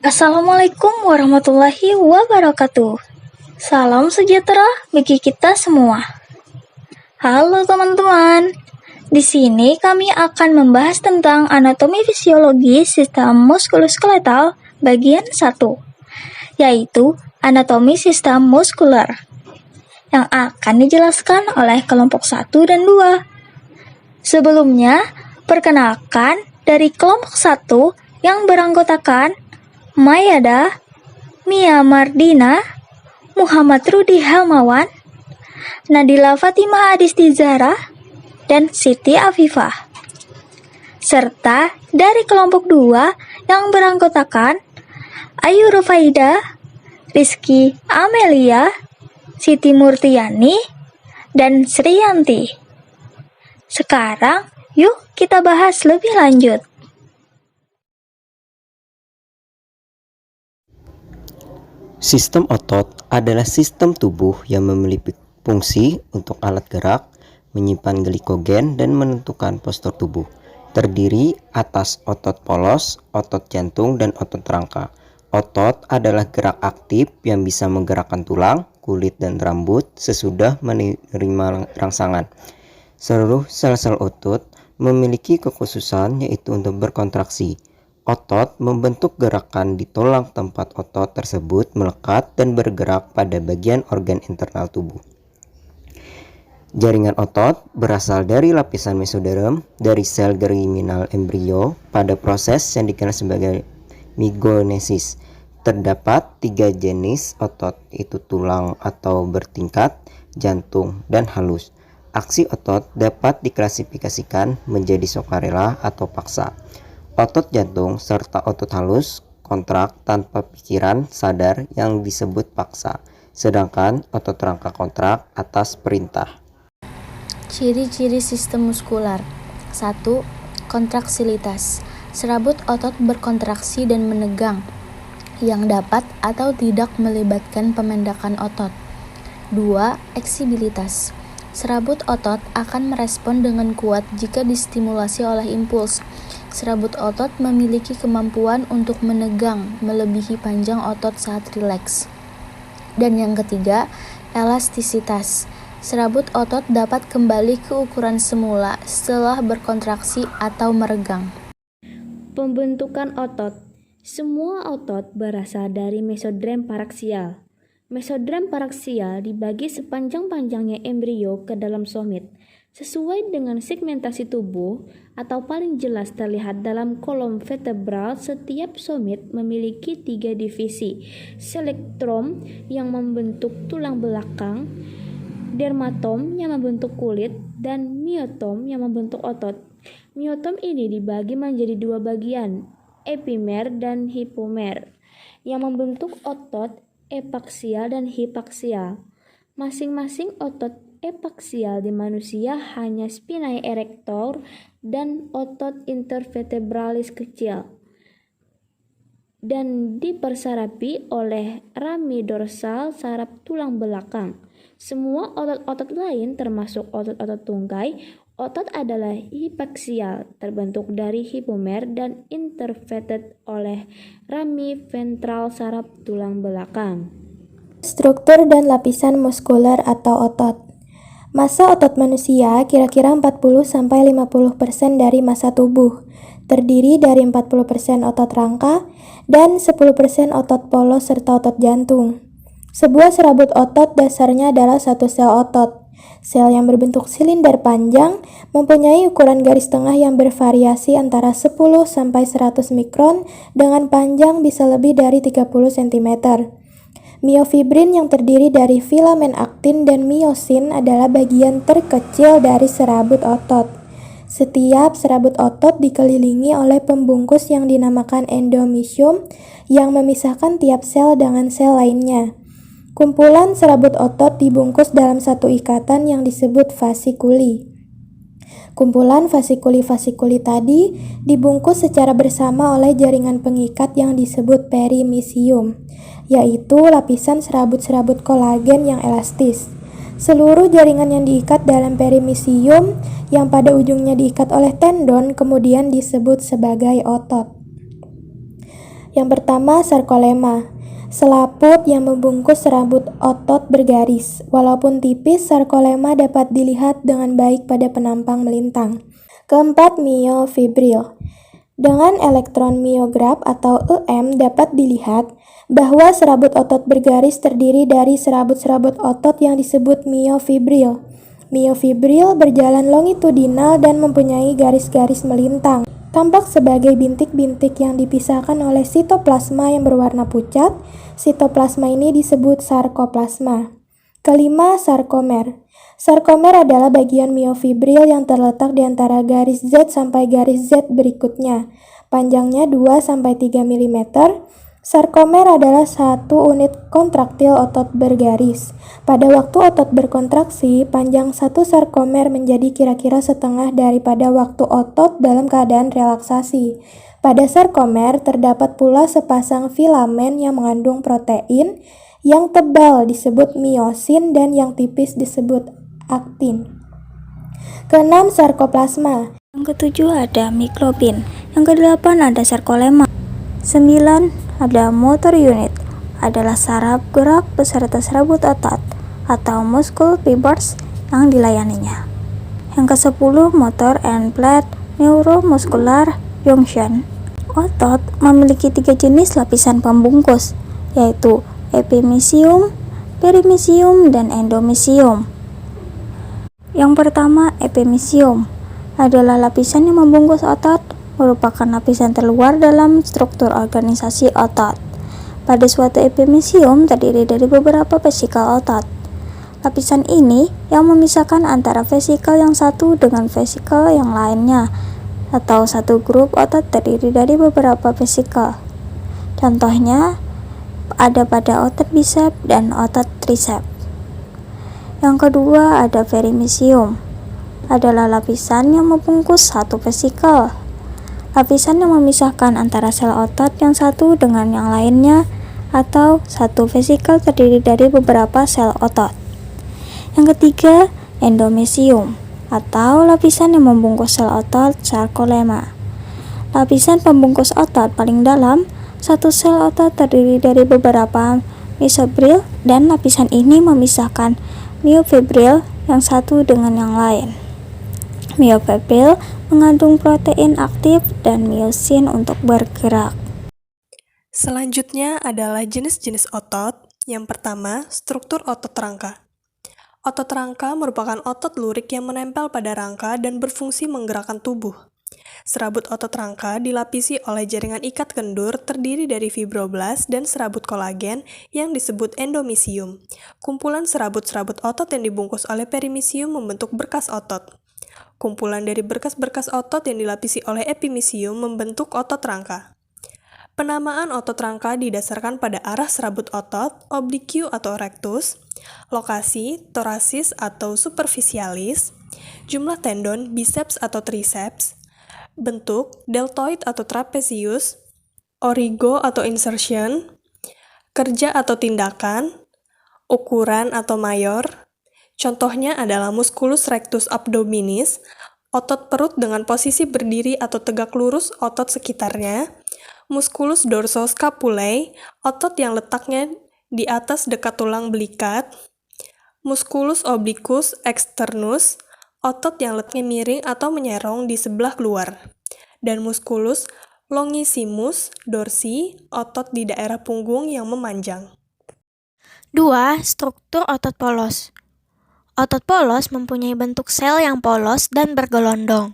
Assalamualaikum warahmatullahi wabarakatuh. Salam sejahtera bagi kita semua. Halo teman-teman. Di sini kami akan membahas tentang anatomi fisiologi sistem muskuloskeletal bagian 1, yaitu anatomi sistem muskuler, yang akan dijelaskan oleh kelompok 1 dan 2. Sebelumnya, perkenalkan dari kelompok 1 yang beranggotakan Mayada, Mia Mardina, Muhammad Rudi Helmawan, Nadila Fatimah Adisti Zahra, dan Siti Afifah. Serta dari kelompok 2 yang beranggotakan Ayu Rufaida, Rizky Amelia, Siti Murtiani, dan Sriyanti. Sekarang, yuk kita bahas lebih lanjut. Sistem otot adalah sistem tubuh yang memiliki fungsi untuk alat gerak, menyimpan glikogen, dan menentukan postur tubuh. Terdiri atas otot polos, otot jantung, dan otot rangka. Otot adalah gerak aktif yang bisa menggerakkan tulang, kulit, dan rambut sesudah menerima rangsangan. Seluruh sel-sel otot memiliki kekhususan yaitu untuk berkontraksi. Otot membentuk gerakan di tulang tempat otot tersebut melekat dan bergerak pada bagian organ internal tubuh. Jaringan otot berasal dari lapisan mesoderm dari sel germinal embrio pada proses yang dikenal sebagai migonesis. Terdapat 3 jenis otot, yaitu tulang atau bertingkat, jantung, dan halus. Aksi otot dapat diklasifikasikan menjadi sukarela atau paksa. Otot jantung serta otot halus kontrak tanpa pikiran sadar yang disebut paksa, sedangkan otot rangka kontrak atas perintah. Ciri-ciri sistem muskular. 1. Kontraksilitas. Serabut otot berkontraksi dan menegang yang dapat atau tidak melibatkan pemendakan otot. 2. Eksibilitas. Serabut otot akan merespon dengan kuat jika distimulasi oleh impuls. Serabut otot memiliki kemampuan untuk menegang melebihi panjang otot saat rileks. Dan yang ketiga, elastisitas. Serabut otot dapat kembali ke ukuran semula setelah berkontraksi atau meregang. Pembentukan otot. Semua otot berasal dari mesodrem paraksial. Mesodrem paraksial dibagi sepanjang-panjangnya embrio ke dalam somit, sesuai dengan segmentasi tubuh atau paling jelas terlihat dalam kolom vertebral. Setiap somit memiliki 3 divisi: selektrom yang membentuk tulang belakang, dermatom yang membentuk kulit, dan miotom yang membentuk otot. Miotom ini dibagi menjadi 2 bagian, epimer dan hipomer, yang membentuk otot epaksial dan hipaksial. Masing-masing otot epaksial di manusia hanya spinae erector dan otot intervertebralis kecil, dan dipersarapi oleh rami dorsal saraf tulang belakang. Semua otot-otot lain termasuk otot-otot tungkai otot adalah hipaksial, terbentuk dari hipomer dan interverted oleh rami ventral saraf tulang belakang. Struktur dan lapisan muskuler atau otot. Massa otot manusia kira-kira 40-50% dari massa tubuh, terdiri dari 40% otot rangka dan 10% otot polos serta otot jantung. Sebuah serabut otot dasarnya adalah satu sel otot. Sel yang berbentuk silinder panjang mempunyai ukuran garis tengah yang bervariasi antara 10-100 mikron dengan panjang bisa lebih dari 30 cm. Miofibrin yang terdiri dari filamen aktin dan miosin adalah bagian terkecil dari serabut otot. Setiap serabut otot dikelilingi oleh pembungkus yang dinamakan endomysium yang memisahkan tiap sel dengan sel lainnya. Kumpulan serabut otot dibungkus dalam satu ikatan yang disebut fasikuli. Kumpulan fasikuli-fasikuli tadi dibungkus secara bersama oleh jaringan pengikat yang disebut perimisium, yaitu lapisan serabut-serabut kolagen yang elastis. Seluruh jaringan yang diikat dalam perimisium yang pada ujungnya diikat oleh tendon kemudian disebut sebagai otot. Yang pertama, sarkolema. Selaput yang membungkus serabut otot bergaris. Walaupun tipis, sarkolema dapat dilihat dengan baik pada penampang melintang. Keempat, myofibril. Dengan elektron myograf atau EM dapat dilihat bahwa serabut otot bergaris terdiri dari serabut-serabut otot yang disebut myofibril. Myofibril berjalan longitudinal dan mempunyai garis-garis melintang. Tampak sebagai bintik-bintik yang dipisahkan oleh sitoplasma yang berwarna pucat. Sitoplasma ini disebut sarkoplasma. Kelima, sarkomer. Sarkomer adalah bagian myofibril yang terletak di antara garis Z sampai garis Z berikutnya. Panjangnya 2-3 mm. Sarkomer adalah satu unit kontraktil otot bergaris. Pada waktu otot berkontraksi, panjang satu sarkomer menjadi kira-kira setengah daripada waktu otot dalam keadaan relaksasi. Pada sarkomer terdapat pula sepasang filamen yang mengandung protein, yang tebal disebut miosin dan yang tipis disebut aktin. Keenam, sarkoplasma. Yang ketujuh ada mikrobin. Yang kedelapan ada sarkolema. 9. Ada motor unit, adalah saraf gerak beserta serabut otot atau muscle fibers yang dilayaninya. Yang ke-10 motor and plate neuromuscular junction. Otot memiliki 3 jenis lapisan pembungkus, yaitu epimisium, perimisium, dan endomisium. Yang pertama, epimisium adalah lapisan yang membungkus otot, merupakan lapisan terluar dalam struktur organisasi otot. Pada suatu epimisium terdiri dari beberapa vesikel otot. Lapisan ini yang memisahkan antara vesikel yang satu dengan vesikel yang lainnya, atau satu grup otot terdiri dari beberapa vesikel. Contohnya ada pada otot bisep dan otot trisep. Yang kedua ada perimisium, adalah lapisan yang membungkus satu vesikel. Lapisan yang memisahkan antara sel otot yang satu dengan yang lainnya, atau satu vesikel terdiri dari beberapa sel otot. Yang ketiga, endomisium, atau lapisan yang membungkus sel otot sarkolema. Lapisan pembungkus otot paling dalam, satu sel otot terdiri dari beberapa mesofibril, dan lapisan ini memisahkan myofibril yang satu dengan yang lain. Myofibril mengandung protein aktif dan miosin untuk bergerak. Selanjutnya adalah jenis-jenis otot. Yang pertama, struktur otot rangka. Otot rangka merupakan otot lurik yang menempel pada rangka dan berfungsi menggerakkan tubuh. Serabut otot rangka dilapisi oleh jaringan ikat kendur terdiri dari fibroblast dan serabut kolagen yang disebut endomisium. Kumpulan serabut-serabut otot yang dibungkus oleh perimisium membentuk berkas otot. Kumpulan dari berkas-berkas otot yang dilapisi oleh epimisium membentuk otot rangka. Penamaan otot rangka didasarkan pada arah serabut otot, oblique atau rectus, lokasi, thoracis atau superficialis, jumlah tendon, biceps atau triceps, bentuk, deltoid atau trapezius, origo atau insertion, kerja atau tindakan, ukuran atau mayor. Contohnya adalah musculus rectus abdominis, otot perut dengan posisi berdiri atau tegak lurus otot sekitarnya, musculus dorsoscapulae, otot yang letaknya di atas dekat tulang belikat, musculus obliquus externus, otot yang letaknya miring atau menyerong di sebelah luar, dan musculus longissimus dorsi, otot di daerah punggung yang memanjang. 2. Struktur otot polos. Otot polos mempunyai bentuk sel yang polos dan bergelondong.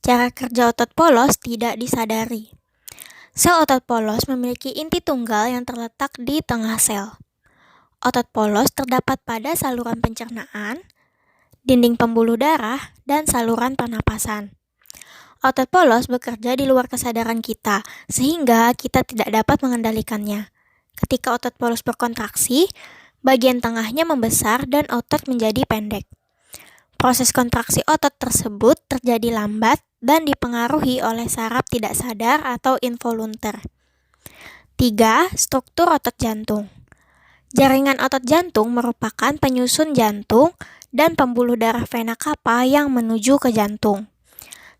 Cara kerja otot polos tidak disadari. Sel otot polos memiliki inti tunggal yang terletak di tengah sel. Otot polos terdapat pada saluran pencernaan, dinding pembuluh darah, dan saluran pernapasan. Otot polos bekerja di luar kesadaran kita, sehingga kita tidak dapat mengendalikannya. Ketika otot polos berkontraksi, bagian tengahnya membesar dan otot menjadi pendek. Proses kontraksi otot tersebut terjadi lambat dan dipengaruhi oleh saraf tidak sadar atau involunter. 3. Struktur otot jantung. Jaringan otot jantung merupakan penyusun jantung dan pembuluh darah vena cava yang menuju ke jantung.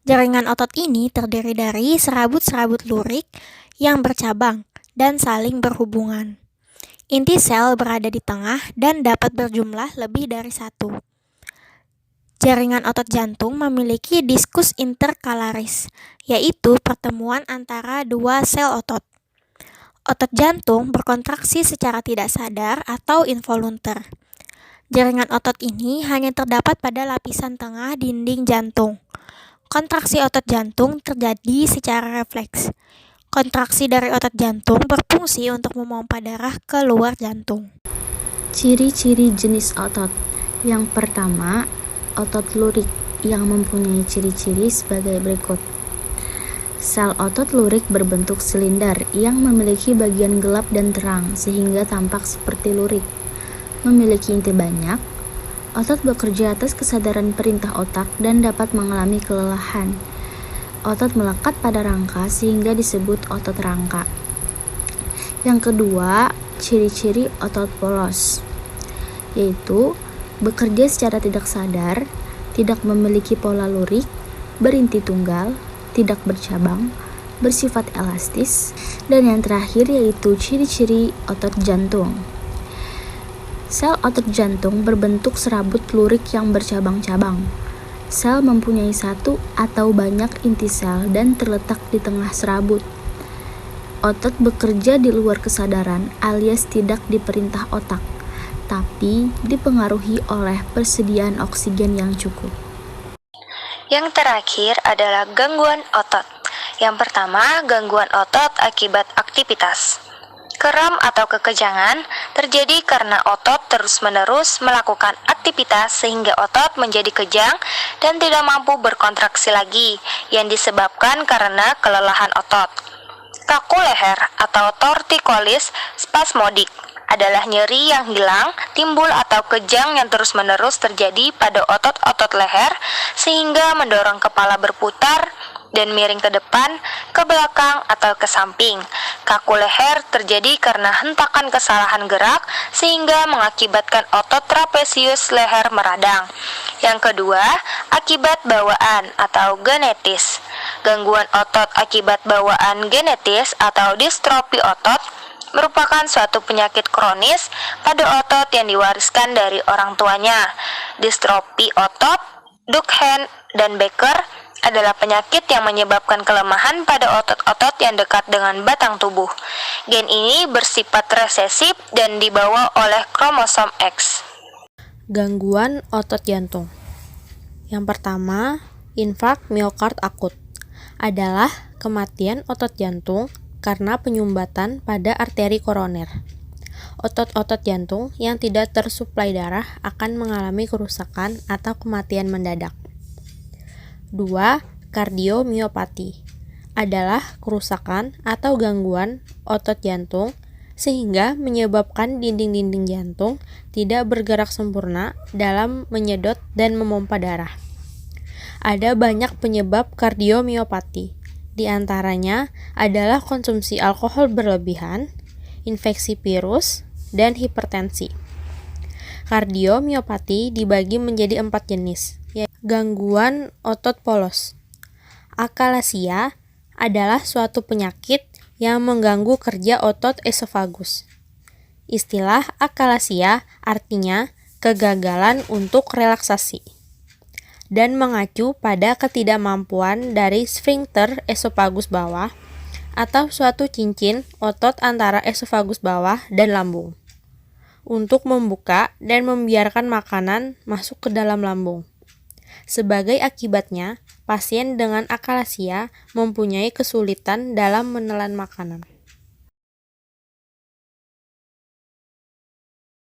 Jaringan otot ini terdiri dari serabut-serabut lurik yang bercabang dan saling berhubungan. Inti sel berada di tengah dan dapat berjumlah lebih dari satu. Jaringan otot jantung memiliki diskus interkalaris, yaitu pertemuan antara dua sel otot. Otot jantung berkontraksi secara tidak sadar atau involunter. Jaringan otot ini hanya terdapat pada lapisan tengah dinding jantung. Kontraksi otot jantung terjadi secara refleks. Kontraksi dari otot jantung berfungsi untuk memompa darah ke luar jantung. Ciri-ciri jenis otot. Yang pertama, otot lurik yang mempunyai ciri-ciri sebagai berikut. Sel otot lurik berbentuk silinder yang memiliki bagian gelap dan terang sehingga tampak seperti lurik. Memiliki inti banyak, otot bekerja atas kesadaran perintah otak dan dapat mengalami kelelahan. Otot melekat pada rangka sehingga disebut otot rangka. Yang kedua, ciri-ciri otot polos, yaitu bekerja secara tidak sadar, tidak memiliki pola lurik, berinti tunggal, tidak bercabang, bersifat elastis, dan yang terakhir yaitu ciri-ciri otot jantung. Sel otot jantung berbentuk serabut lurik yang bercabang-cabang. Sel mempunyai satu atau banyak inti sel dan terletak di tengah serabut. Otot bekerja di luar kesadaran alias tidak diperintah otak, tapi dipengaruhi oleh persediaan oksigen yang cukup. Yang terakhir adalah gangguan otot. Yang pertama, gangguan otot akibat aktivitas. Kram atau kekejangan terjadi karena otot terus-menerus melakukan aktivitas sehingga otot menjadi kejang dan tidak mampu berkontraksi lagi, yang disebabkan karena kelelahan otot. Kaku leher atau torticollis spasmodik adalah nyeri yang hilang, timbul atau kejang yang terus-menerus terjadi pada otot-otot leher sehingga mendorong kepala berputar dan miring ke depan, ke belakang, atau ke samping. Kaku leher terjadi karena hentakan kesalahan gerak sehingga mengakibatkan otot trapesius leher meradang. Yang kedua, akibat bawaan atau genetis. Gangguan otot akibat bawaan genetis atau distrofi otot merupakan suatu penyakit kronis pada otot yang diwariskan dari orang tuanya. Distrofi otot, Duchenne dan Becker adalah penyakit yang menyebabkan kelemahan pada otot-otot yang dekat dengan batang tubuh. Gen ini bersifat resesif dan dibawa oleh kromosom X. Gangguan otot jantung. Yang pertama, infark miokard akut adalah kematian otot jantung karena penyumbatan pada arteri koroner. Otot-otot jantung yang tidak tersuplai darah akan mengalami kerusakan atau kematian mendadak. 2. Kardiomiopati adalah kerusakan atau gangguan otot jantung sehingga menyebabkan dinding-dinding jantung tidak bergerak sempurna dalam menyedot dan memompa darah. Ada banyak penyebab kardiomiopati. Di antaranya adalah konsumsi alkohol berlebihan, infeksi virus, dan hipertensi. Kardiomiopati dibagi menjadi 4 jenis, yaitu gangguan otot polos. Akalasia adalah suatu penyakit yang mengganggu kerja otot esofagus. Istilah akalasia artinya kegagalan untuk relaksasi dan mengacu pada ketidakmampuan dari sfinkter esofagus bawah atau suatu cincin otot antara esofagus bawah dan lambung untuk membuka dan membiarkan makanan masuk ke dalam lambung. Sebagai akibatnya, pasien dengan akalasia mempunyai kesulitan dalam menelan makanan.